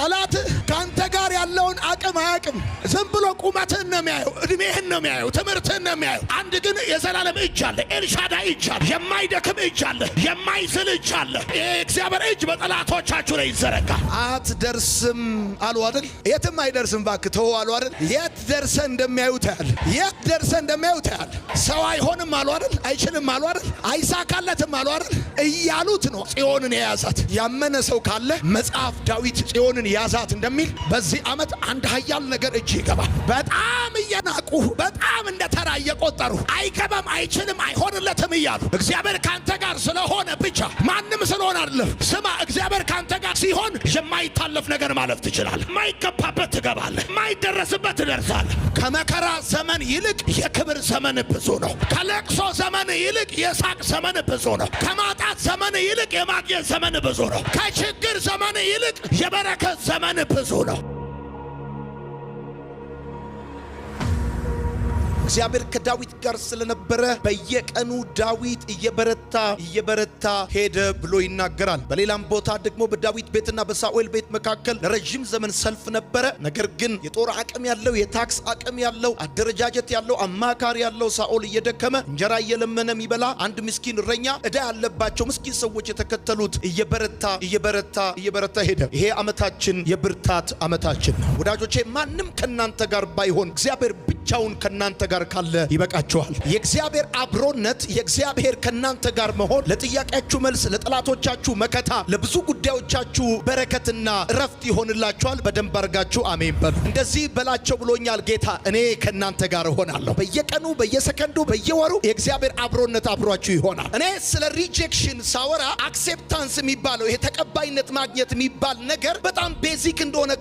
ጠላት ካንተ ጋር ያለውን አቅም አያቅም። ዝም ብሎ ቁመትህን ነው የሚያየው፣ እድሜህን ነው የሚያየው፣ ትምህርትህን ነው የሚያየው። አንድ ግን የዘላለም እጅ አለ፣ ኤልሻዳይ እጅ አለ፣ የማይደክም እጅ አለ፣ የማይዝል እጅ አለ። የእግዚአብሔር እጅ በጠላቶቻችሁ ላይ ይዘረጋል። አትደርስም አሉ አይደል? የትም አይደርስም እባክህ ተው አሉ አይደል? የት ደርሰህ እንደሚያዩት ያለ፣ የት ደርሰህ እንደሚያዩት ያለ። ሰው አይሆንም አሉ አይደል? አይችልም አሉ አይደል? አይሳካለትም አሉ አይደል? እያሉት ነው ጽዮንን የያዛት። ያመነ ሰው ካለ መጽሐፍ ዳዊት ጽዮንን ያዛት እንደሚል በዚህ ዓመት አንድ ኃያል ነገር እጅ ይገባል። በጣም እየናቁ በጣም እንደ ተራ እየቆጠሩ አይገባም፣ አይችልም፣ አይሆንለትም እያሉ እግዚአብሔር ካንተ ጋር ስለሆነ ብቻ ማንም ስለሆነ አይደለም። ስማ፣ እግዚአብሔር ካንተ ጋር ሲሆን የማይታለፍ ነገር ማለፍ ትችላለህ። የማይገባበት ትገባለህ፣ የማይደረስበት ትደርሳለህ። ከመከራ ዘመን ይልቅ የክብር ዘመን ብዙ ነው። ከለቅሶ ዘመን ይልቅ የሳቅ ዘመን ብዙ ነው። ከማጣት ዘመን ይልቅ የማግኘት ዘመን ብዙ ነው። ከችግር ዘመን ይልቅ የበረከት ዘመን ብዙ ነው። እግዚአብሔር ከዳዊት ጋር ስለነበረ በየቀኑ ዳዊት እየበረታ ሄደ ብሎ ይናገራል። በሌላም ቦታ ደግሞ በዳዊት ቤትና በሳኦል ቤት መካከል ለረጅም ዘመን ሰልፍ ነበረ። ነገር ግን የጦር አቅም ያለው፣ የታክስ አቅም ያለው፣ አደረጃጀት ያለው፣ አማካሪ ያለው ሳኦል እየደከመ እንጀራ እየለመነ የሚበላ አንድ ምስኪን እረኛ፣ ዕዳ ያለባቸው ምስኪን ሰዎች የተከተሉት እየበረታ ሄደ። ይሄ ዓመታችን የብርታት ዓመታችን ነው ወዳጆቼ። ማንም ከናንተ ጋር ባይሆን እግዚአብሔር ብቻውን ከናንተ ጋር ካለ ይበቃችኋል። የእግዚአብሔር አብሮነት፣ የእግዚአብሔር ከናንተ ጋር መሆን ለጥያቄያችሁ መልስ፣ ለጠላቶቻችሁ መከታ፣ ለብዙ ጉዳዮቻችሁ በረከትና እረፍት ይሆንላችኋል። በደንብ አርጋችሁ አሜን በሉ። እንደዚህ በላቸው ብሎኛል ጌታ፣ እኔ ከናንተ ጋር እሆናለሁ። በየቀኑ በየሰከንዱ በየወሩ የእግዚአብሔር አብሮነት አብሯችሁ ይሆናል። እኔ ስለ ሪጀክሽን ሳወራ አክሴፕታንስ የሚባለው ይሄ ተቀባይነት ማግኘት የሚባል ነገር በጣም ቤዚክ እንደሆነ